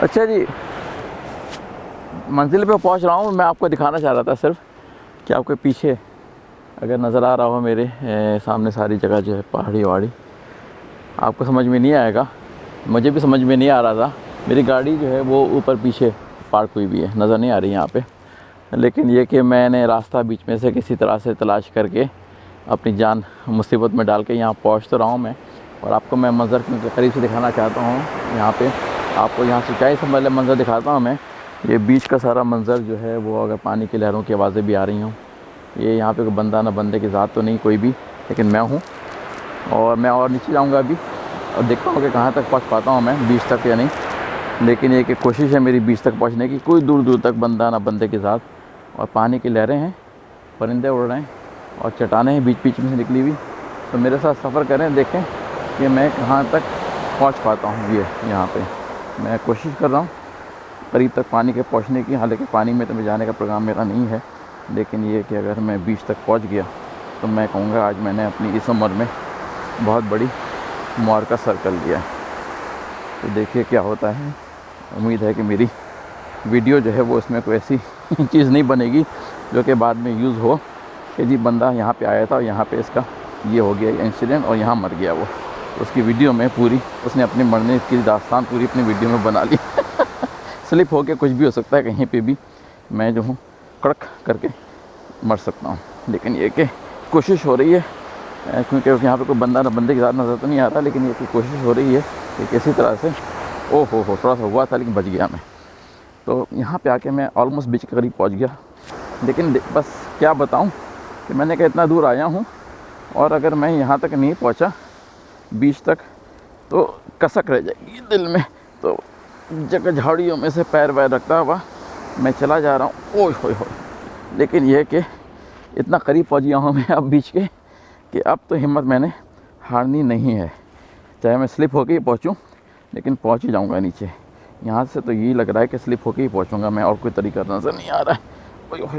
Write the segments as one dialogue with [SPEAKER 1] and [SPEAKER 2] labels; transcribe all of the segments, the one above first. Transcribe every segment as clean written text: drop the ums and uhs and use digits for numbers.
[SPEAKER 1] अच्छा जी, मंजिल पे पहुंच रहा हूँ। मैं आपको दिखाना चाह रहा था सिर्फ कि आपके पीछे अगर नज़र आ रहा हो मेरे सामने सारी जगह जो है पहाड़ी वहाड़ी, आपको समझ में नहीं आएगा, मुझे भी समझ में नहीं आ रहा था। मेरी गाड़ी जो है वो ऊपर पीछे पार्क हुई भी है, नज़र नहीं आ रही यहाँ पे। लेकिन ये कि मैंने रास्ता बीच में से किसी तरह से तलाश करके अपनी जान मुसीबत में डाल के यहाँ पहुँच तो रहा हूँ मैं। और आपको मैं मंज़र क्योंकि करीब से दिखाना चाहता हूँ। यहाँ पे आपको यहाँ सिंचाई से पहले मंज़र दिखाता हूँ मैं। ये बीच का सारा मंज़र जो है वो, अगर पानी की लहरों की आवाज़ें भी आ रही हों, ये यहाँ पे कोई बंदा ना बंदे की ज़ात तो नहीं कोई भी, लेकिन मैं हूँ। और मैं और नीचे जाऊँगा अभी और देखता हूँ कि कहाँ तक पहुँच पाता हूँ मैं, बीच तक या नहीं। लेकिन ये कि कोशिश है मेरी बीच तक पहुँचने की। कोई दूर दूर तक बंदा ना बंदे की ज़ात, और पानी की लहरें हैं, परिंदे उड़ रहे हैं और चट्टानें हैं बीच बीच में से निकली हुई। तो मेरे साथ सफ़र करें, देखें कि मैं कहाँ तक पहुँच पाता हूँ। ये यहाँ पे मैं कोशिश कर रहा हूँ करीब तक पानी के पहुँचने की। हालांकि पानी में तो मैं जाने का प्रोग्राम मेरा नहीं है, लेकिन ये कि अगर मैं बीच तक पहुँच गया तो मैं कहूँगा आज मैंने अपनी इस उम्र में बहुत बड़ी मुबारका सर कर लिया है। तो देखिए क्या होता है। उम्मीद है कि मेरी वीडियो जो है वो इसमें कोई ऐसी चीज़ नहीं बनेगी जो कि बाद में यूज़ हो कि जी बंदा यहाँ पे आया था और यहाँ पे इसका ये हो गया इंसिडेंट और यहाँ मर गया वो। उसकी वीडियो में पूरी उसने अपने मरने की दास्तान पूरी अपनी वीडियो में बना ली। स्लिप हो के कुछ भी हो सकता है, कहीं पे भी मैं जो हूँ कड़क करके मर सकता हूँ। लेकिन ये कि कोशिश हो रही है, क्योंकि यहाँ पे कोई बंदा ना बंदे के साथ नज़र तो नहीं आ रहा, लेकिन ये कि कोशिश हो रही है कि किसी तरह से ओ हो थोड़ा सा हुआ था लेकिन बच गया मैं। तो यहाँ पे आके मैं ऑलमोस्ट बीच के करीब पहुँच गया। लेकिन बस क्या बताऊँ कि मैंने कहा इतना दूर आया हूँ और अगर मैं यहाँ तक नहीं पहुँचा बीच तक तो कसक रह जाएगी दिल में। तो जगह झाड़ियों में से पैर वैर रखता हुआ मैं चला जा रहा हूँ। ओह हो। लेकिन यह कि इतना करीब पहुँच गया हूँ मैं अब बीच के कि अब तो हिम्मत मैंने हारनी नहीं है। चाहे मैं स्लिप होके ही पहुँचूँ, लेकिन पहुँच ही जाऊँगा नीचे। यहाँ से तो यही लग रहा है कि स्लिप होके ही पहुँचूँगा मैं, और कोई तरीका नज़र नहीं आ रहा है। ओह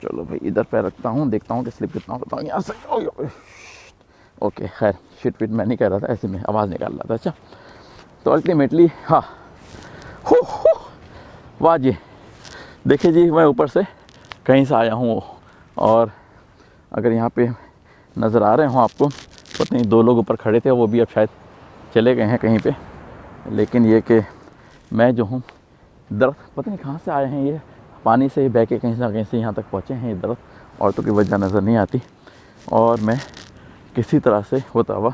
[SPEAKER 1] चलो भाई, इधर पैर रखता हूँ, देखता हूँ कि स्लिप कितना होता हूँ यहाँ से। ओके खैर, शिट फिट मैं नहीं कह रहा था, ऐसे में आवाज़ निकाल रहा था। अच्छा तो अल्टीमेटली हाँ, हो वाह जी, देखिए जी मैं ऊपर से कहीं से आया हूँ और अगर यहाँ पे नज़र आ रहे हों आपको, पता नहीं 2 लोग ऊपर खड़े थे, वो भी अब शायद चले गए हैं कहीं पे। लेकिन ये कि मैं जो हूँ दरख्त पता नहीं कहाँ से आए हैं, ये पानी से ही बह के कहीं से ना कहीं से यहाँ तक पहुँचे हैं ये दरख्त, और तो कोई वजह नज़र नहीं आती। और मैं किसी तरह से होता हुआ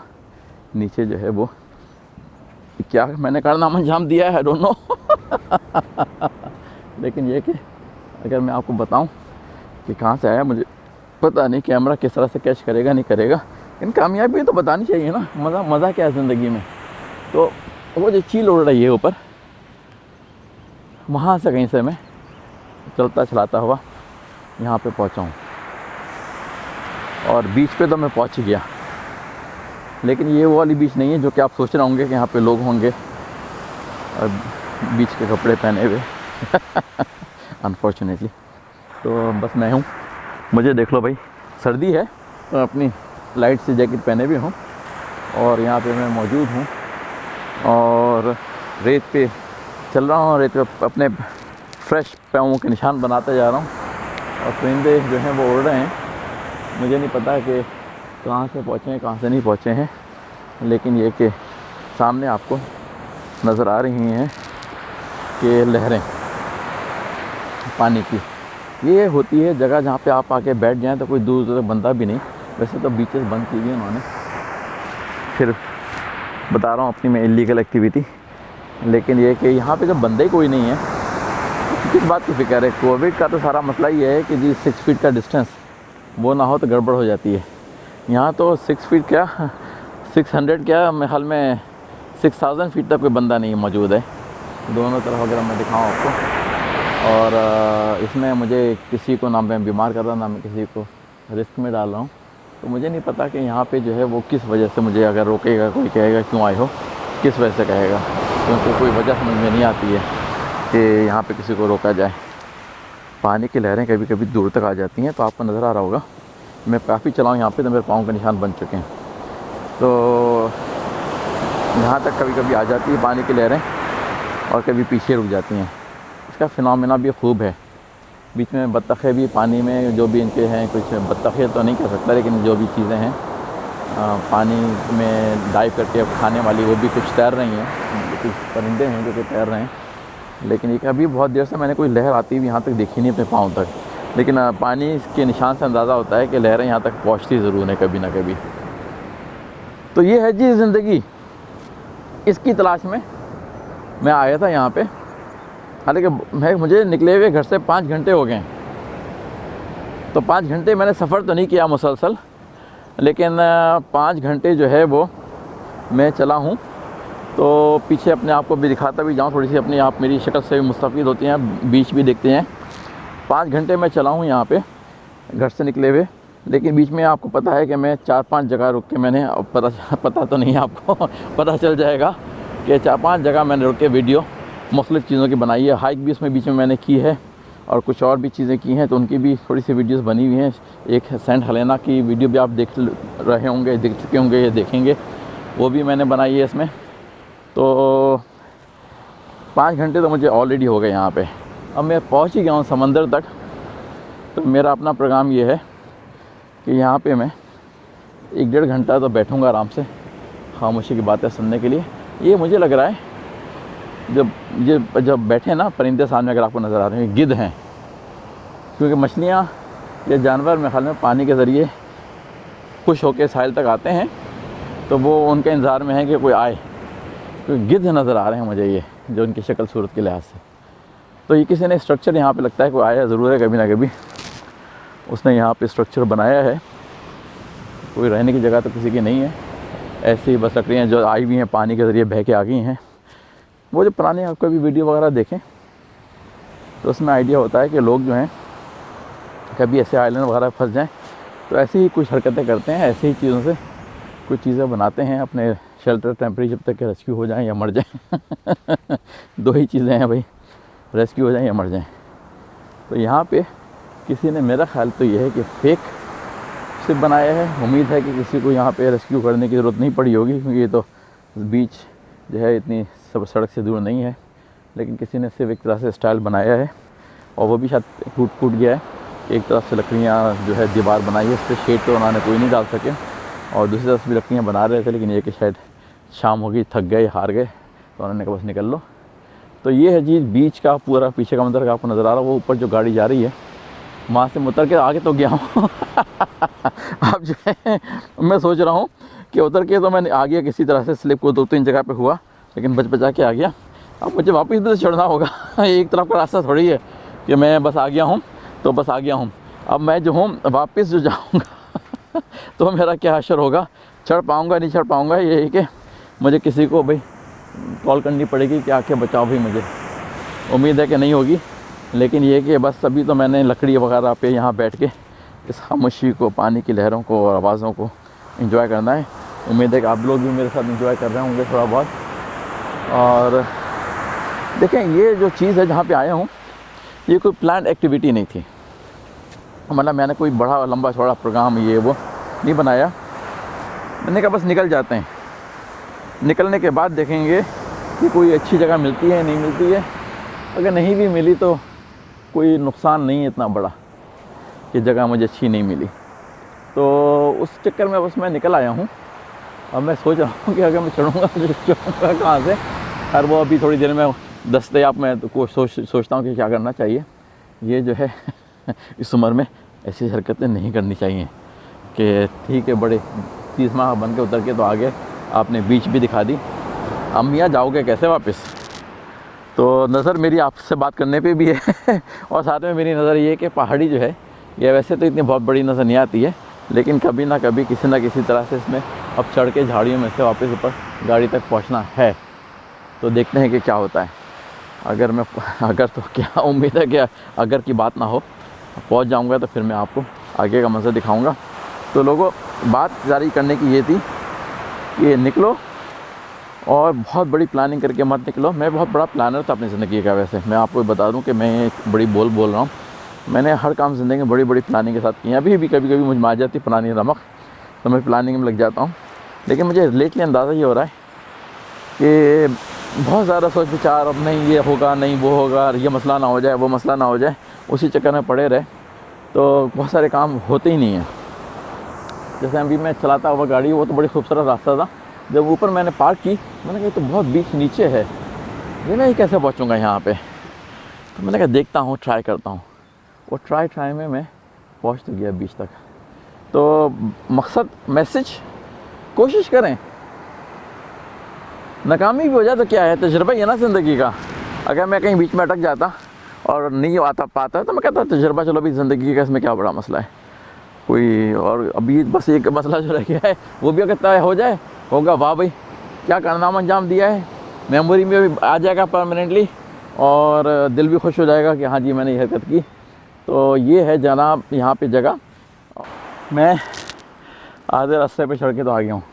[SPEAKER 1] नीचे जो है वो, क्या मैंने कारनामा अंजाम दिया है, आई डोंट नो। लेकिन ये कि अगर मैं आपको बताऊं कि कहाँ से आया, मुझे पता नहीं कैमरा किस तरह से कैच करेगा नहीं करेगा। लेकिन कामयाबी तो बतानी चाहिए ना, मज़ा क्या है ज़िंदगी में। तो वो जो चील उड़ रही है ऊपर, वहाँ से कहीं से मैं चलता चलाता हुआ यहाँ पे पहुँचा हूँ और बीच पे तो मैं पहुँच ही गया। लेकिन ये वो वाली बीच नहीं है जो कि आप सोच रहे होंगे कि यहाँ पे लोग होंगे और बीच के कपड़े पहने हुए। अनफॉर्चुनेटली तो बस मैं हूँ। मुझे देख लो भाई, सर्दी है तो अपनी लाइट सी जैकेट पहने भी हूँ और यहाँ पे मैं मौजूद हूँ और रेत पे चल रहा हूँ। रेत पे अपने फ्रेश पैरों के निशान बनाते जा रहा हूँ और परिंदे जो हैं वो उड़ रहे हैं। मुझे नहीं पता कि कहाँ से पहुँचे हैं कहाँ से नहीं पहुँचे हैं, लेकिन ये कि सामने आपको नज़र आ रही हैं कि लहरें पानी की। ये होती है जगह जहाँ पे आप आके बैठ जाएं तो कोई दूर दूर बंदा भी नहीं। वैसे तो बीचेस बंद की हुई उन्होंने, फिर बता रहा हूँ अपनी मैं इलीगल एक्टिविटी। लेकिन ये कि यहाँ पे जब बंदे कोई नहीं है, किस बात की फिक्र है। कोविड का तो सारा मसला ये है कि जी 6 फीट का डिस्टेंस वो ना हो तो गड़बड़ हो जाती है। यहाँ तो 6 फीट क्या 600 क्या मेरे ख्याल में 6000 फीट तक कोई बंदा नहीं मौजूद है दोनों तरफ। अगर मैं दिखाऊँ आपको, और इसमें मुझे किसी को ना मैं बीमार कर रहा ना मैं किसी को रिस्क में डाल रहा हूँ। तो मुझे नहीं पता कि यहाँ पे जो है वो किस वजह से मुझे अगर रोकेगा, कोई कहेगा क्यों आए हो, किस वजह से कहेगा, क्योंकि कोई वजह समझ में नहीं आती है कि यहाँ पे किसी को रोका जाए। पानी की लहरें कभी कभी दूर तक आ जाती हैं, तो आपको नज़र आ रहा होगा मैं काफ़ी चलाऊँ यहाँ पे तो मेरे पाँव के निशान बन चुके हैं। तो यहाँ तक कभी कभी आ जाती है पानी की लहरें और कभी पीछे रुक जाती हैं। इसका फिनोमेना भी खूब है। बीच में बत्तखें भी पानी में जो भी इनके हैं, कुछ बत्तखें तो नहीं कह सकता, लेकिन जो भी चीज़ें हैं पानी में डाइव करके खाने वाली, वो भी कुछ तैर रही हैं। कुछ परिंदे हैं जो कि तैर रहे हैं। लेकिन ये अभी बहुत देर से मैंने कोई लहर आती हुई यहाँ तक देखी नहीं अपने पाँव तक। लेकिन पानी के निशान से अंदाज़ा होता है कि लहरें यहाँ तक पहुँचती ज़रूर हैं कभी ना कभी। तो ये है जी ज़िंदगी। इसकी तलाश में मैं आया था यहाँ पे। हालांकि मुझे निकले हुए घर से 5 घंटे हो गए। तो 5 घंटे मैंने सफ़र तो नहीं किया मुसलसल, लेकिन 5 घंटे जो है वो मैं चला हूँ। तो पीछे अपने आप को भी दिखाता भी जाऊँ, थोड़ी सी अपनी आप मेरी शक्ल से भी मुस्तफ़ीद होती हैं, बीच भी देखते हैं। 5 घंटे मैं चला हूँ यहाँ पे घर से निकले हुए। लेकिन बीच में आपको पता है कि मैं 4-5 जगह रुक के मैंने, पता तो नहीं आपको पता चल जाएगा कि 4-5 जगह मैंने रुक के वीडियो मुख्तलिफ़ चीज़ों की बनाई है। हाइक भी उसमें बीच में मैंने की है और कुछ और भी चीज़ें की हैं, तो उनकी भी थोड़ी सी वीडियोस बनी हुई हैं। एक सेंट हेलेना की वीडियो भी आप देख रहे होंगे, देख चुके होंगे या देखेंगे, वो भी मैंने बनाई है इसमें। तो 5 घंटे तो मुझे ऑलरेडी हो गए यहाँ पे। अब मैं पहुँच ही गया हूँ समंदर तक। तो मेरा अपना प्रोग्राम ये है कि यहाँ पे मैं 1-1.5 घंटा तो बैठूँगा आराम से, खामोशी की बातें सुनने के लिए। ये मुझे लग रहा है जब बैठे ना परिंदे सामने, अगर आपको नज़र आ रहे हैं, गिद्ध हैं। क्योंकि मछलियाँ या जानवर मेरे ख्याल में पानी के ज़रिए खुश होकर साहिल तक आते हैं, तो वो उनके इंतज़ार में है कि कोई आए। क्योंकि गिद्ध नज़र आ रहे हैं मुझे, ये जो उनकी शक्ल सूरत के लिहाज से। तो ये किसी ने स्ट्रक्चर यहाँ पे लगता है कोई आया ज़रूर है कभी ना कभी, उसने यहाँ पे स्ट्रक्चर बनाया है। कोई रहने की जगह तो किसी की नहीं है, ऐसे ही बस लकड़ियाँ जो आई हुई हैं पानी के ज़रिए बह के आ गई हैं। वो जो पुराने आपको भी वीडियो वगैरह देखें तो उसमें आइडिया होता है कि लोग जो हैं कभी ऐसे आइलैंड वगैरह फंस जाएं तो ऐसी ही कुछ हरकतें करते हैं, ऐसी ही चीज़ों से कुछ चीज़ें बनाते हैं अपने शेल्टर टेम्परेरी, जब तक कि रेस्क्यू हो जाएं या मर जाएं। 2 ही चीज़ें हैं भाई, रेस्क्यू हो जाएं या मर जाएं। तो यहाँ पे किसी ने, मेरा ख्याल तो ये है कि फेक सिर्फ बनाया है। उम्मीद है कि किसी को यहाँ पे रेस्क्यू करने की ज़रूरत नहीं पड़ी होगी, क्योंकि ये तो बीच जो है इतनी सब सड़क से दूर नहीं है। लेकिन किसी ने सिर्फ एक तरह से स्टाइल बनाया है, और वो भी शायद टूट गया है। एक तरफ से लकड़ियाँ जो है दीवार बनाई है, इस पर शेड तो उन्होंने कोई नहीं डाल सके, और दूसरी तरफ भी लकड़ियाँ बना रहे थे, लेकिन ये कि शायद शाम हो गई, थक गए, हार गए, तो उन्होंने कहा बस निकल लो। तो ये है जी बीच का पूरा पीछे का मंजर आपको नज़र आ रहा है। वो ऊपर जो गाड़ी जा रही है वहाँ से उतर के आगे तो गया हूँ। अब जो है मैं सोच रहा हूँ कि उतर के तो मैंने आ गया, किसी तरह से स्लिप को 2-3 जगह पे हुआ, लेकिन बचा के आ गया। अब मुझे वापस इधर से चढ़ना होगा। एक तरफ का रास्ता थोड़ी है कि मैं बस आ गया हूँ तो बस आ गया हूँ। अब मैं जो हूँ वापस जो जाऊँगा तो मेरा क्या असर होगा, चढ़ पाऊँगा नहीं चढ़ पाऊँगा, ये है कि मुझे किसी को भाई कॉल करनी पड़ेगी कि आके बचाओ भाई मुझे। उम्मीद है कि नहीं होगी, लेकिन ये कि बस अभी तो मैंने लकड़ी वगैरह पे यहाँ बैठ के इस खामोशी को, पानी की लहरों को और आवाज़ों को एंजॉय करना है। उम्मीद है कि आप लोग भी मेरे साथ एंजॉय कर रहे होंगे थोड़ा बहुत। और देखें, ये जो चीज़ है जहाँ पे आया हूँ, ये कोई प्लान एक्टिविटी नहीं थी। मतलब मैंने कोई बड़ा लंबा चौड़ा प्रोग्राम ये वो नहीं बनाया। मैंने कहा बस निकल जाते हैं, निकलने के बाद देखेंगे कि कोई अच्छी जगह मिलती है नहीं मिलती है। अगर नहीं भी मिली तो कोई नुकसान नहीं है इतना बड़ा कि जगह मुझे अच्छी नहीं मिली। तो उस चक्कर में बस मैं निकल आया हूँ। अब मैं सोच रहा हूँ कि अगर मैं चढ़ूँगा तो चढ़ूँगा कहाँ से। खैर वो अभी थोड़ी देर में दस्तयाब, मैं तो सोचता हूँ कि क्या करना चाहिए। ये जो है इस उम्र में ऐसी हरकतें नहीं करनी चाहिए कि ठीक है बड़े 30 माह बन के उतर के तो आगे आपने बीच भी दिखा दी, अब मियाँ जाओगे कैसे वापस। तो नज़र मेरी आपसे बात करने पे भी है और साथ में मेरी नज़र ये है कि पहाड़ी जो है ये वैसे तो इतनी बहुत बड़ी नज़र नहीं आती है, लेकिन कभी ना कभी किसी ना किसी तरह से इसमें अब चढ़ के झाड़ियों में से वापस ऊपर गाड़ी तक पहुंचना है। तो देखते हैं कि क्या होता है। अगर तो क्या उम्मीद है कि अगर की बात ना हो, पहुंच जाऊंगा तो फिर मैं आपको आगे का मंजर दिखाऊंगा। तो लोगों, बात जारी करने की ये थी कि निकलो और बहुत बड़ी प्लानिंग करके मत निकलो। मैं बहुत बड़ा प्लानर था अपनी ज़िंदगी का। वैसे मैं आपको बता दूं कि मैं एक बड़ी बोल रहा हूँ। मैंने हर काम ज़िंदगी में बड़ी बड़ी प्लानिंग के साथ की है। अभी भी कभी कभी मुझे आ जाती पुरानी रमक, तो मैं प्लानिंग में लग जाता हूँ। लेकिन मुझे लेटली अंदाज़ा ये हो रहा है कि बहुत ज़्यादा सोच विचार, अब नहीं ये होगा, नहीं वो होगा, ये मसला ना हो जाए, वो मसला ना हो जाए, उसी चक्कर में पड़े रहे तो बहुत सारे काम होते ही नहीं हैं। जैसे अभी मैं चलाता हुआ गाड़ी, वो तो बड़ी खूबसूरत रास्ता था, जब ऊपर मैंने पार्क की, मैंने कहा तो बहुत बीच नीचे है, ये मैं कैसे पहुँचूँगा यहाँ पे। तो मैंने कहा देखता हूँ, ट्राई करता हूँ। वो ट्राई में मैं पहुँच तो गया बीच तक। तो मकसद, मैसेज, कोशिश करें, नाकामी भी हो जाए तो क्या है, तजुर्बा ही है ना ज़िंदगी का। अगर मैं कहीं बीच में अटक जाता और नहीं आता पाता तो मैं कहता तजुर्बा, चलो भी ज़िंदगी का, इसमें क्या बड़ा मसला है कोई। और अभी बस एक मसला जो रह गया है वो भी अगर तय हो जाए, होगा वाह भाई क्या कारनामा अंजाम दिया है, मेमोरी में भी आ जाएगा परमानेंटली, और दिल भी खुश हो जाएगा कि हाँ जी मैंने ये हरकत की। तो ये है जनाब यहाँ पे जगह। मैं आधे रास्ते पे चढ़ के तो आ गया हूँ।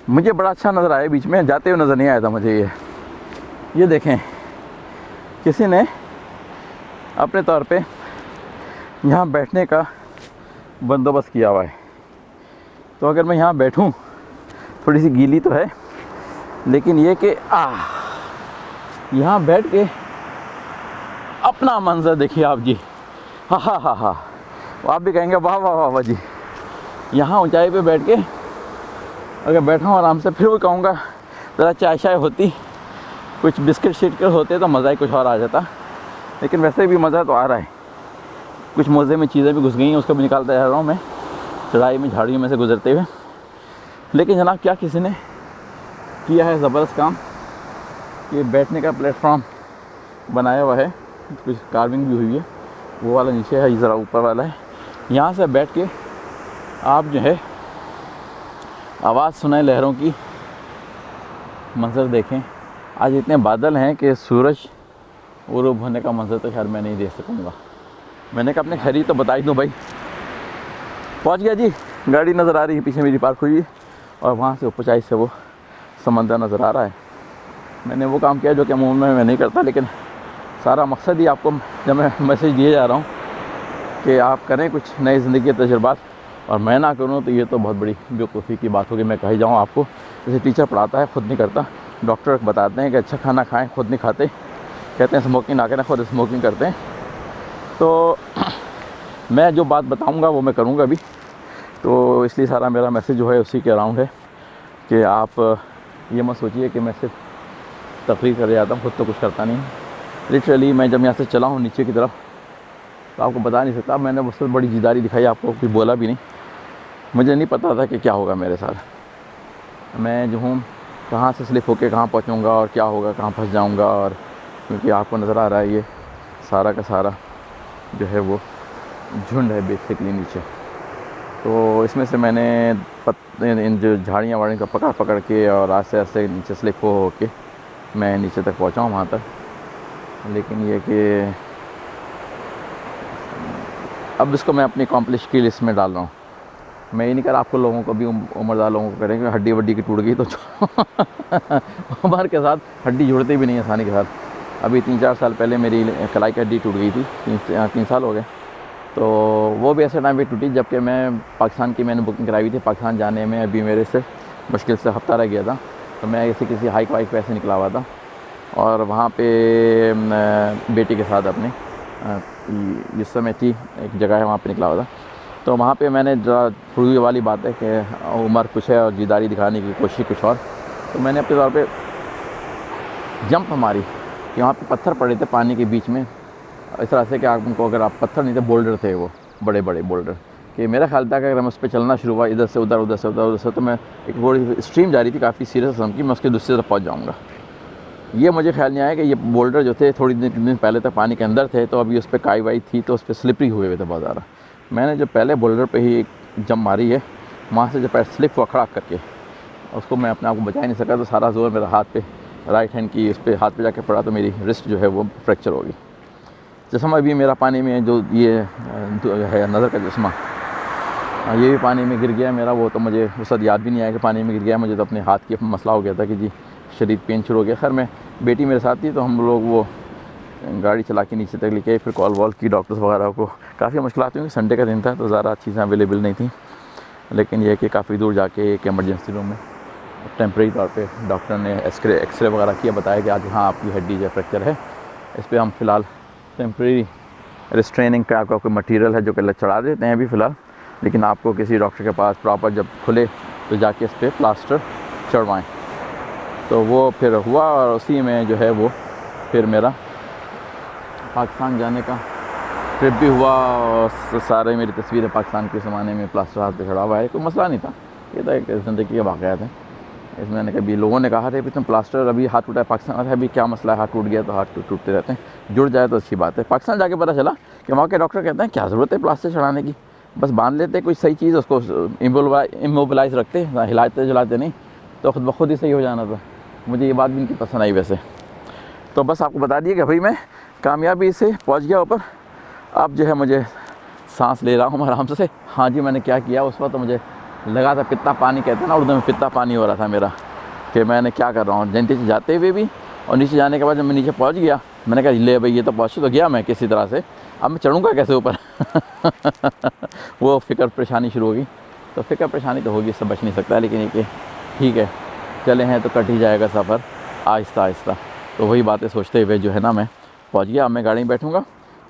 [SPEAKER 1] मुझे बड़ा अच्छा नज़र आया, बीच में जाते हुए नज़र नहीं आया था मुझे। ये देखें, किसी ने अपने तौर पे यहाँ बैठने का बंदोबस्त किया हुआ है। तो अगर मैं यहाँ बैठूँ, थोड़ी सी गीली तो है, लेकिन ये कि यहाँ बैठ के अपना मंजर देखिए आप जी, हा। आप भी कहेंगे वाह वाह वाह वाह जी। यहाँ ऊंचाई पे बैठ के अगर बैठा हूँ आराम से, फिर वो कहूँगा ज़रा चाय शाय होती, कुछ बिस्किट शिटकर होते तो मज़ा ही कुछ और आ जाता। लेकिन वैसे भी मज़ा तो आ रहा है। कुछ मोज़े में चीज़ें भी घुस गई हैं, उसको भी निकालता जा रहा हूँ मैं चढ़ाई में, झाड़ियों में से गुजरते हुए। लेकिन जनाब क्या किसी ने किया है ज़बरदस्त काम, कि बैठने का प्लेटफॉर्म बनाया हुआ है, कुछ कार्विंग भी हुई है। वो वाला नीचे है, ज़रा ऊपर वाला है। यहाँ से बैठ के आप जो है आवाज़ सुनाए लहरों की, मंजर देखें। आज इतने बादल हैं कि सूरज ग़ुरूब होने का मंजर तो शायद मैं नहीं देख सकूँगा। मैंने कहा अपने खरीद तो बता ही दूँ भाई। पहुँच गया जी, गाड़ी नज़र आ रही है पीछे मेरी पार्क हुई है, और वहाँ से ऊंचाई से वो समंदर नज़र आ रहा है। मैंने वो काम किया जो कि अमूमन में मैं नहीं करता, लेकिन सारा मकसद ही आपको जब मैं मैसेज दिए जा रहा हूँ कि आप करें कुछ नई ज़िंदगी के तजुर्बात, और मैं ना करूँ तो ये तो बहुत बड़ी बेवकूफ़ी की बात होगी। मैं कही जाऊँ आपको, जैसे टीचर पढ़ाता है खुद नहीं करता, डॉक्टर बताते हैं कि अच्छा खाना खाएं, खुद नहीं खाते, कहते हैं स्मोकिंग ना करें, खुद स्मोकिंग करते हैं। तो मैं जो बात बताऊँगा वो मैं करूँगा अभी। तो इसलिए सारा मेरा मैसेज जो है उसी के अराउंड है कि आप ये मत सोचिए कि मैं सिर्फ तकरीर कर जाता हूँ, खुद तो कुछ करता नहीं। लिटरली मैं जब यहाँ से चला हूँ नीचे की तरफ, तो आपको बता नहीं सकता, मैंने उससे बड़ी जिदारी दिखाई आपको, कुछ बोला भी नहीं। मुझे नहीं पता था कि क्या होगा मेरे साथ। मैं जो हूँ कहाँ से स्लिप होके कहाँ पहुँचूँगा और क्या होगा, कहाँ फंस जाऊँगा। और क्योंकि आपको नज़र आ रहा है ये सारा का सारा जो है वो झुंड है बेसिकली नीचे। तो इसमें से मैंने इन जो झाड़ियाँ वाड़ियों का पकड़ के और आस्ते आस्ते नीचे स्लिप हो के मैं नीचे तक पहुँचा हूँ वहाँ तक। लेकिन ये कि अब इसको मैं अपनी अकॉम्प्लिश की लिस्ट में डाल रहा हूँ। मैं ये नहीं कर रहा आपको, लोगों को भी उम्रदार लोगों को करेंगे, हड्डी वड्डी की टूट गई तो उम्र के साथ हड्डी जुड़ती भी नहीं आसानी के साथ। अभी 3-4 साल पहले मेरी कलाई की हड्डी टूट गई थी, 3 साल हो गए। तो वो भी ऐसे टाइम पे टूटी जबकि मैं पाकिस्तान की मैंने बुकिंग कराई थी। पाकिस्तान जाने में अभी मेरे से मुश्किल से हफ्ता रह गया था। तो मैं ऐसे किसी हाइक वाइक पे ऐसे निकला हुआ था, और वहाँ पे बेटी के साथ अपने जिस समय थी एक जगह है वहाँ पे निकला हुआ था। तो वहाँ पे मैंने थोड़ी वाली बात है कि उम्र कुछ है और जिदारी दिखाने की कोशिश कुछ और। तो मैंने अपने तौर पे जंप मारी कि वहाँ पे पत्थर पड़े थे पानी के बीच में, इस तरह से कि आप उनको, अगर आप पत्थर नहीं थे, बोल्डर थे वो बड़े बड़े बोल्डर, कि मेरा ख्याल था कि अगर मैं उस पर चलना शुरू हुआ इधर से उधर, उधर से उधर से, तो मैं एक बड़ी स्ट्रीम जा रही थी काफ़ी सीरियस किस्म की, मैं उसके दूसरी तरफ पहुँच जाऊँगा। ये मुझे ख्याल नहीं आया कि ये बोल्डर जो थे थोड़ी दिन पहले तक पानी के अंदर थे, तो अभी उस पर काई वाई थी तो उस पर स्लिपरी हुए थे बहुत ज़्यादा। मैंने जो पहले बोल्डर पे ही जंप मारी है, वहाँ से जो पैर स्लिप हुआ खड़ा करके, उसको मैं अपने आप को बचा ही नहीं सका। तो सारा जोर मेरा हाथ पे, राइट हैंड की उस पर हाथ पे जाके पड़ा, तो मेरी रिस्ट जो है वो फ्रैक्चर हो गई। चश्मा भी मेरा पानी में जो ये है नज़र का चश्मा, ये भी पानी में गिर गया मेरा। वो तो मुझे उस वक्त याद भी नहीं आया कि पानी में गिर गया। मुझे तो अपने हाथ की मसला हो गया था कि जी शरीर पेन शुरू हो गया। खैर मैं, बेटी मेरे साथ थी तो हम लोग वो गाड़ी चला के नीचे तक लेके, फिर कॉल वॉल की डॉक्टर्स वगैरह को। काफ़ी मुश्किलात हुई, संडे का दिन था तो ज़्यादा चीज़ें अवेलेबल नहीं थी, लेकिन यह कि काफ़ी दूर जाके एक इमरजेंसी रूम में टेम्प्रेरी तौर पे डॉक्टर ने एक्सरे वगैरह किया, बताया कि आज हाँ आपकी हड्डी जो फ्रैक्चर है। इस पर हम फ़िलहाल टेम्प्रेरी रिस्ट्रेनिंग का आपका कोई मटेरियल है जो कि चढ़ा देते हैं अभी फ़िलहाल, लेकिन आपको किसी डॉक्टर के पास प्रॉपर जब खुले तो जाके इस पर प्लास्टर चढ़वाएँ। तो वो फिर हुआ और उसी में जो है वो फिर मेरा पाकिस्तान जाने का ट्रिप भी हुआ और सारे मेरी तस्वीरें पाकिस्तान के ज़माने में प्लास्टर हाथ पे चढ़ा हुआ है। कोई मसला नहीं था, ये तो एक ज़िंदगी के वाक़यात हैं। इसमें मैंने कभी लोगों ने कहा था कि तुम प्लास्टर अभी हाथ टूटा है, पाकिस्तान है अभी क्या मसला है, हाथ टूट गया तो हाथ टूटते रहते हैं, जुड़ जाए तो अच्छी बात है। पाकिस्तान जाके पता चला कि वहाँ के डॉक्टर कहते हैं क्या ज़रूरत है प्लास्टर चढ़ाने की, बस बांध लेते कोई सही चीज़, उसको इमोबिलाइज रखते, हिलाते जलाते नहीं, तो खुद ब खुद ही सही हो जाना था। मुझे ये बात भी इनकी पसंद आई वैसे। तो बस आपको बता दिए कि भाई मैं कामयाबी से पहुंच गया ऊपर। अब जो है मुझे सांस ले रहा हूँ आराम से। हाँ जी, मैंने क्या किया उस वक्त तो मुझे लगा था पित्ता पानी कहते हैं ना उर्दू में, पित्ता पानी हो रहा था मेरा कि मैंने क्या कर रहा हूँ नीचे जाते हुए भी, और नीचे जाने के बाद जब मैं नीचे पहुँच गया मैंने कहा ले भाई ये तो पहुँच तो गया मैं किसी तरह से, अब मैं चढ़ूँगा कैसे ऊपर वो फ़िक्र परेशानी शुरू होगी। तो फ़िक्र परेशानी तो होगी, इससे बच नहीं सकता, लेकिन ये कि ठीक है चले हैं तो कट ही जाएगा सफ़र आहिस्ता आहिस्ता। तो वही बातें सोचते हुए जो है ना मैं पहुंच गया। अब मैं गाड़ी में बैठूंगा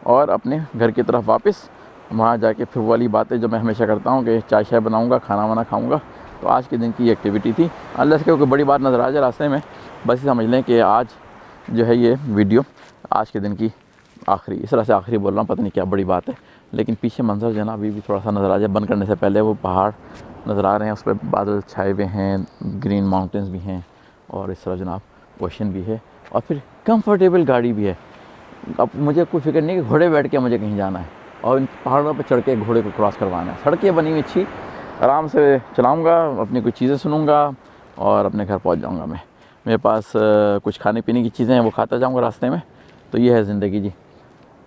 [SPEAKER 1] और अपने घर की तरफ वापस, वहाँ जाके फिर वाली बातें जो मैं हमेशा करता हूँ कि चाय शाय बनाऊँगा, खाना वाना खाऊँगा। तो आज के दिन की एक्टिविटी थी, अल्लाह से कोई बड़ी बात नज़र आ जाए रास्ते में, बस ये समझ लें कि आज जो है ये वीडियो आज के दिन की आखिरी, इस तरह से आखिरी बोल रहा हूँ, पता नहीं क्या बड़ी बात है, लेकिन पीछे मंजर जो है ना अभी भी थोड़ा सा नज़र आ जाए। बंद करने से पहले वो पहाड़ नज़र आ रहे हैं, उस पर बादल छाए हुए हैं, ग्रीन माउंटेन्स भी हैं और इस तरह जनाब ओशन भी है और फिर कंफर्टेबल गाड़ी भी है। अब मुझे कोई फिक्र नहीं कि घोड़े बैठ के मुझे कहीं जाना है और इन पहाड़ों पर चढ़ के घोड़े को क्रॉस करवाना है। सड़कें बनी हुई अच्छी, आराम से चलाऊँगा, अपनी कुछ चीज़ें सुनूँगा और अपने घर पहुँच जाऊँगा। मैं मेरे पास कुछ खाने पीने की चीज़ें हैं वो खाता जाऊँगा रास्ते में। तो ये है ज़िंदगी जी,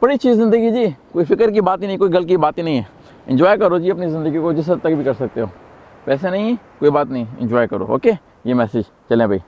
[SPEAKER 1] बड़ी चीज़ ज़िंदगी जी, कोई फ़िक्र की बात ही नहीं, कोई गल की बात ही नहीं है। एंजॉय करो जी अपनी ज़िंदगी को जिस हद तक भी कर सकते हो, पैसे नहीं कोई बात नहीं, एंजॉय करो। ओके, ये मैसेज चलें भाई।